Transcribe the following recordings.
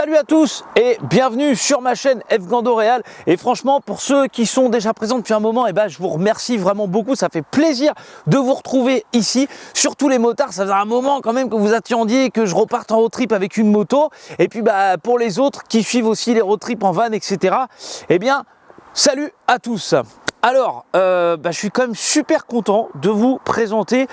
Salut à tous et bienvenue sur ma chaîne F Gando Réal. Et franchement, pour ceux qui sont déjà présents depuis un moment, je vous remercie vraiment beaucoup. Ça fait plaisir de vous retrouver ici. Surtout les motards, ça faisait un moment quand même que vous attendiez que je reparte en road trip avec une moto. Et puis pour les autres qui suivent aussi les road trips en van, etc. Eh bien, salut à tous. Alors, je suis quand même super content de vous présenter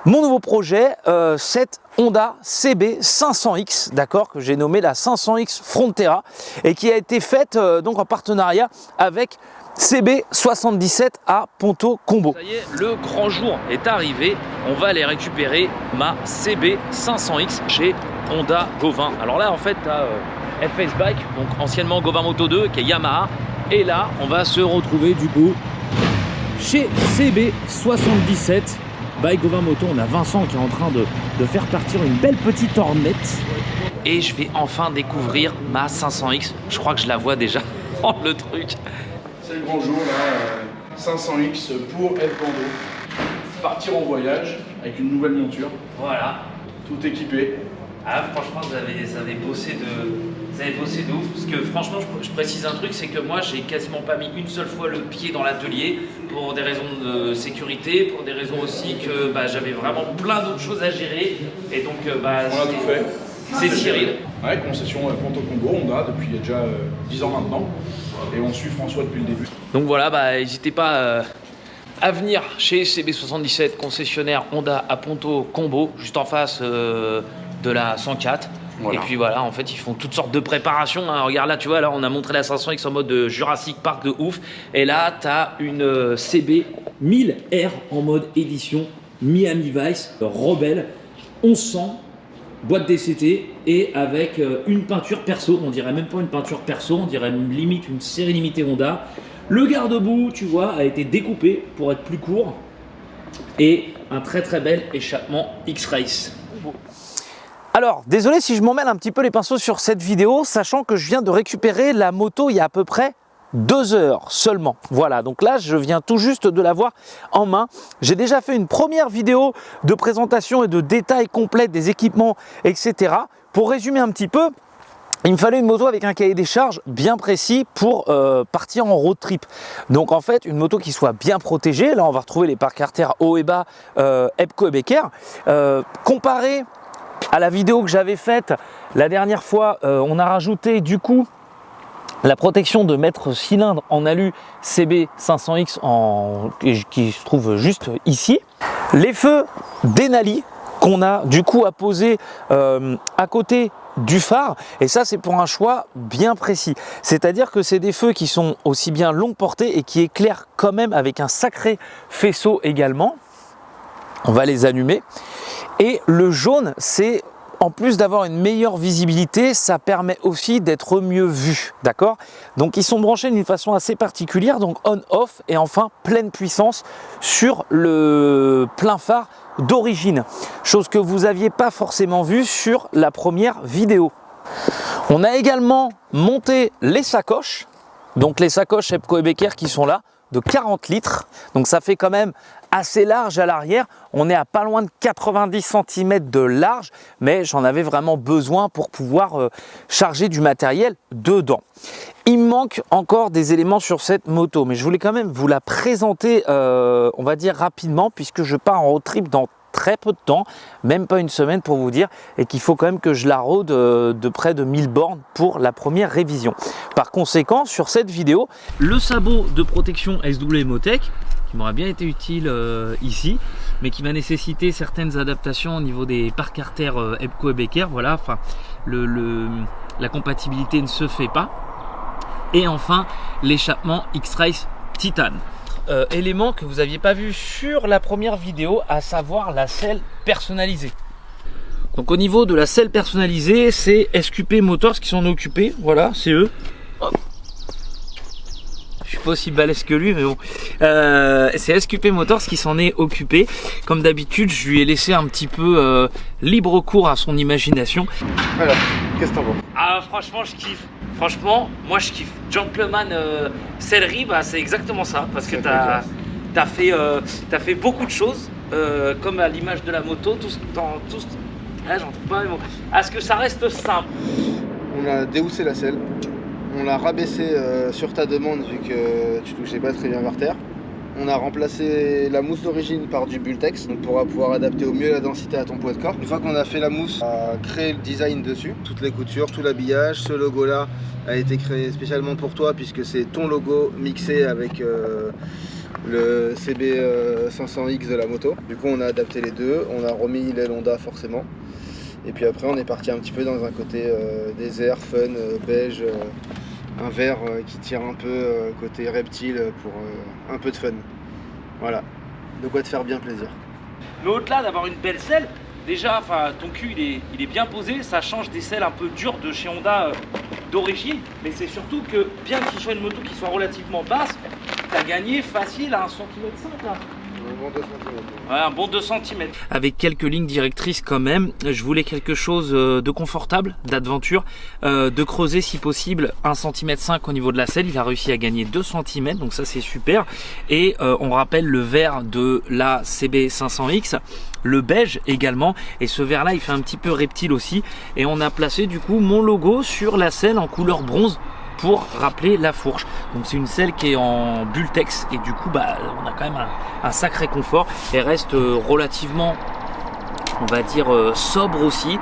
mon nouveau projet, cette Honda CB 500X, d'accord, que j'ai nommé la 500X Frontera et qui a été faite donc en partenariat avec CB 77 à Ponto Combo. Ça y est, le grand jour est arrivé. On va aller récupérer ma CB 500X chez Honda Gauvin. Alors là, en fait, tu as FS Bike, donc anciennement Gauvin Moto 2, qui est Yamaha. Et là, on va se retrouver du coup chez CB 77 by Gauvin Moto. On a Vincent qui est en train de faire partir une belle petite Hornette. Et je vais enfin découvrir ma 500X. Je crois que je la vois déjà. Oh, le truc. C'est le grand jour là, 500X pour F Gando. Partir en voyage avec une nouvelle monture. Voilà. Tout équipé. Ah, franchement, vous avez bossé de ouf. Parce que franchement, je précise un truc, c'est que moi, j'ai quasiment pas mis une seule fois le pied dans l'atelier pour des raisons de sécurité, pour des raisons aussi que j'avais vraiment plein d'autres choses à gérer. Et donc, on a tout fait. C'est Cyril. Ouais, concession Ponto Combo, Honda depuis déjà 10 ans maintenant. Et on suit François depuis le début. Donc voilà, n'hésitez pas à venir chez CB77, concessionnaire Honda à Ponto Combo, juste en face de la 104. Voilà. Et puis voilà, en fait, ils font toutes sortes de préparations. Hein. Regarde là, tu vois, là, on a montré la 500X en mode Jurassic Park de ouf. Et là, tu as une CB 1000R en mode édition Miami Vice, Rebelle, 1100, boîte DCT et avec une peinture perso. On dirait même pas une peinture perso, on dirait limite une série limitée Honda. Le garde-boue, tu vois, a été découpé pour être plus court. Et un très très bel échappement X-Race. Alors, désolé si je m'emmêle un petit peu les pinceaux sur cette vidéo, sachant que je viens de récupérer la moto il y a à peu près 2 heures seulement. Voilà, donc là, je viens tout juste de l'avoir en main. J'ai déjà fait une première vidéo de présentation et de détail complet des équipements, etc. Pour résumer un petit peu, il me fallait une moto avec un cahier des charges bien précis pour partir en road trip. Donc en fait, une moto qui soit bien protégée. Là, on va retrouver les parcs artères haut et bas Epco et Becker. Comparé à la vidéo que j'avais faite la dernière fois, on a rajouté du coup la protection de mètre cylindre en alu CB 500X qui se trouve juste ici. Les feux Denali qu'on a du coup à poser à côté du phare, et ça c'est pour un choix bien précis, c'est à dire que c'est des feux qui sont aussi bien longue portée et qui éclairent quand même avec un sacré faisceau également. On va les allumer. Et le jaune, c'est en plus d'avoir une meilleure visibilité, ça permet aussi d'être mieux vu, d'accord? Donc ils sont branchés d'une façon assez particulière, donc on-off et enfin pleine puissance sur le plein phare d'origine, chose que vous n'aviez pas forcément vue sur la première vidéo. On a également monté les sacoches, donc les sacoches Epco et Becker qui sont là, de 40 litres, donc ça fait quand même assez large à l'arrière. On est à pas loin de 90 cm de large, mais j'en avais vraiment besoin pour pouvoir charger du matériel dedans. Il me manque encore des éléments sur cette moto, mais je voulais quand même vous la présenter, on va dire rapidement, puisque je pars en road trip dans très peu de temps, même pas une semaine pour vous dire, et qu'il faut quand même que je la rôde de près de 1000 bornes pour la première révision. Par conséquent, sur cette vidéo, le sabot de protection SW Motec, qui m'aurait bien été utile ici, mais qui va nécessiter certaines adaptations au niveau des parcs artères Epco et Becker. Voilà, enfin, la compatibilité ne se fait pas. Et enfin, l'échappement X-Race Titane. Élément que vous n'aviez pas vu sur la première vidéo, à savoir la selle personnalisée. Donc au niveau de la selle personnalisée, c'est SQP Motors qui s'en est occupé. Voilà, c'est eux. Hop. Je suis pas aussi balèze que lui, mais bon. C'est SQP Motors qui s'en est occupé. Comme d'habitude, je lui ai laissé un petit peu libre cours à son imagination. Alors, qu'est-ce que t'en penses? Ah, franchement, je kiffe. Franchement, moi je kiffe. Gentleman sellerie, c'est exactement ça. Parce que t'as fait beaucoup de choses, comme à l'image de la moto, j'en trouve pas, mais bon. À ce que ça reste simple. on a déhoussé la selle, on l'a rabaissé sur ta demande vu que tu touchais pas très bien par terre. On a remplacé la mousse d'origine par du Bultex, donc pour pouvoir adapter au mieux la densité à ton poids de corps. Une fois qu'on a fait la mousse, on a créé le design dessus, toutes les coutures, tout l'habillage. Ce logo là a été créé spécialement pour toi puisque c'est ton logo mixé avec le CB 500X de la moto. Du coup on a adapté les deux, on a remis l'aile Honda forcément. Et puis après on est parti un petit peu dans un côté désert, fun, beige. Un vert qui tire un peu côté reptile pour un peu de fun. Voilà, de quoi te faire bien plaisir. Mais au-delà d'avoir une belle selle, déjà ton cul il est bien posé, ça change des selles un peu dures de chez Honda d'origine, mais c'est surtout que bien qu'il soit une moto qui soit relativement basse, tu as gagné facile à 1,5 cm là. Un bon 2 cm. Ouais, un bon 2 cm. Avec quelques lignes directrices quand même, je voulais quelque chose de confortable, d'aventure, de creuser si possible 1,5 cm au niveau de la selle. Il a réussi à gagner 2 cm, donc ça c'est super. Et on rappelle le vert de la CB 500X, le beige également. Et ce vert là il fait un petit peu reptile aussi. Et on a placé du coup mon logo sur la selle en couleur bronze, pour rappeler la fourche. Donc c'est une selle qui est en Bultex et du coup on a quand même un sacré confort et reste relativement, on va dire, sobre aussi,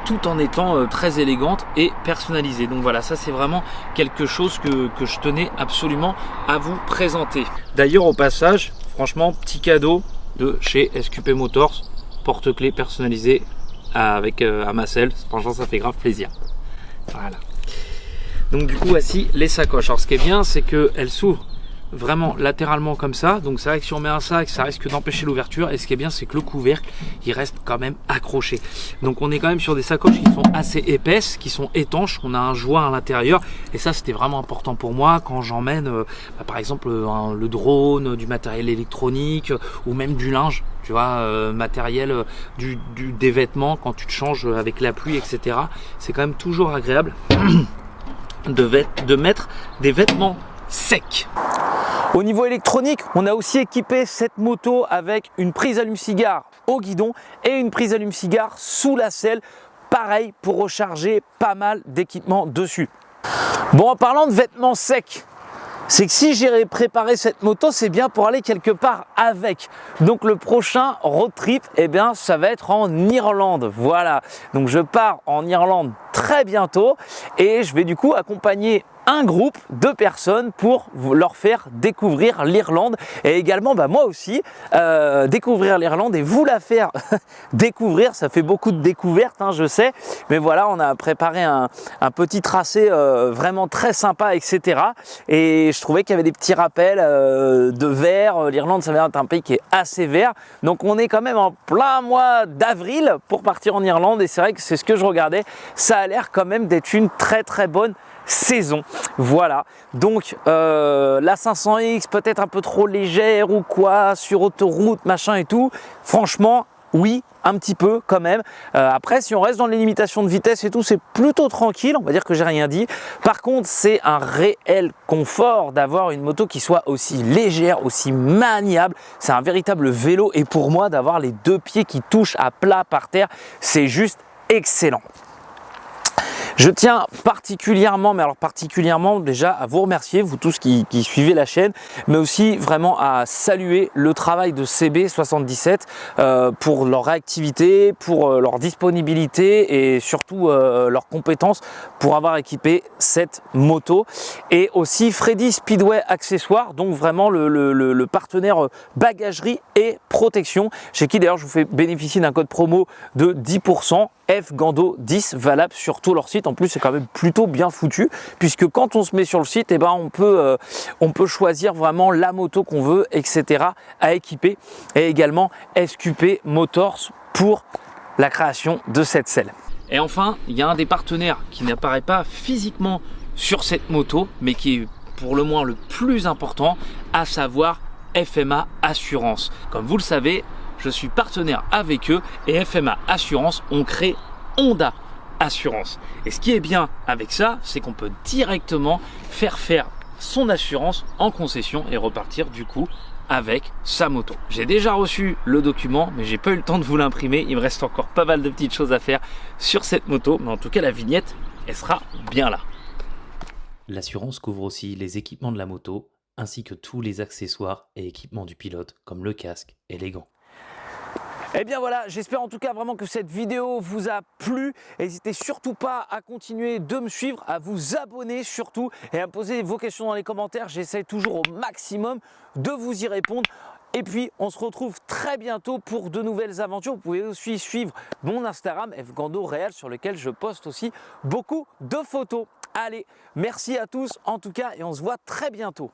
tout en étant très élégante et personnalisée. Donc voilà, ça c'est vraiment quelque chose que je tenais absolument à vous présenter. D'ailleurs au passage, franchement, petit cadeau de chez SQP Motors, porte-clés personnalisé avec à ma selle. Franchement ça fait grave plaisir. Voilà. Donc du coup voici les sacoches. Alors ce qui est bien c'est qu'elles s'ouvrent vraiment latéralement comme ça. Donc c'est vrai que si on met un sac ça risque d'empêcher l'ouverture. Et ce qui est bien c'est que le couvercle il reste quand même accroché. Donc on est quand même sur des sacoches qui sont assez épaisses, qui sont étanches. On a un joint à l'intérieur. Et ça c'était vraiment important pour moi quand j'emmène par exemple le drone, du matériel électronique ou même du linge. Tu vois, matériel, des vêtements quand tu te changes avec la pluie, etc. C'est quand même toujours agréable de mettre des vêtements secs. Au niveau électronique, on a aussi équipé cette moto avec une prise allume-cigare au guidon et une prise allume-cigare sous la selle. Pareil pour recharger pas mal d'équipements dessus. Bon, en parlant de vêtements secs, c'est que si j'ai préparé cette moto, c'est bien pour aller quelque part avec. Donc le prochain road trip, eh bien, ça va être en Irlande. Voilà, donc je pars en Irlande très bientôt et je vais du coup accompagner un groupe de personnes pour leur faire découvrir l'Irlande et également moi aussi découvrir l'Irlande et vous la faire découvrir. Ça fait beaucoup de découvertes, hein, je sais, mais voilà, on a préparé un petit tracé vraiment très sympa, etc. Et je trouvais qu'il y avait des petits rappels de vert. L'Irlande, ça va être un pays qui est assez vert, donc on est quand même en plein mois d'avril pour partir en Irlande et c'est vrai que c'est ce que je regardais. Ça a l'air quand même d'être une très très bonne saison. Voilà, donc la 500X peut-être un peu trop légère ou quoi sur autoroute machin et tout, franchement oui, un petit peu quand même. Après si on reste dans les limitations de vitesse et tout, c'est plutôt tranquille, on va dire que j'ai rien dit. Par contre c'est un réel confort d'avoir une moto qui soit aussi légère, aussi maniable. C'est un véritable vélo et pour moi d'avoir les deux pieds qui touchent à plat par terre, c'est juste excellent. Je tiens particulièrement, mais alors particulièrement déjà à vous remercier, vous tous qui suivez la chaîne, mais aussi vraiment à saluer le travail de CB77 pour leur réactivité, pour leur disponibilité et surtout leurs compétences pour avoir équipé cette moto. Et aussi Freddy Speedway Accessoires, donc vraiment le partenaire bagagerie et protection, chez qui d'ailleurs je vous fais bénéficier d'un code promo de 10%. FGando 10 valable sur tout leur site. En plus c'est quand même plutôt bien foutu puisque quand on se met sur le site, eh ben, on peut choisir vraiment la moto qu'on veut, etc. à équiper et également SQP Motors pour la création de cette selle. Et enfin il y a un des partenaires qui n'apparaît pas physiquement sur cette moto mais qui est pour le moins le plus important, à savoir FMA Assurance. Comme vous le savez, je suis partenaire avec eux et FMA Assurance ont créé Honda Assurance. Et ce qui est bien avec ça, c'est qu'on peut directement faire son assurance en concession et repartir du coup avec sa moto. J'ai déjà reçu le document, mais j'ai pas eu le temps de vous l'imprimer. Il me reste encore pas mal de petites choses à faire sur cette moto, mais en tout cas la vignette elle sera bien là. L'assurance couvre aussi les équipements de la moto, ainsi que tous les accessoires et équipements du pilote, comme le casque et les gants. Et bien voilà, j'espère en tout cas vraiment que cette vidéo vous a plu. N'hésitez surtout pas à continuer de me suivre, à vous abonner surtout et à me poser vos questions dans les commentaires. J'essaie toujours au maximum de vous y répondre. Et puis on se retrouve très bientôt pour de nouvelles aventures. Vous pouvez aussi suivre mon Instagram fgando réel sur lequel je poste aussi beaucoup de photos. Allez, merci à tous en tout cas et on se voit très bientôt.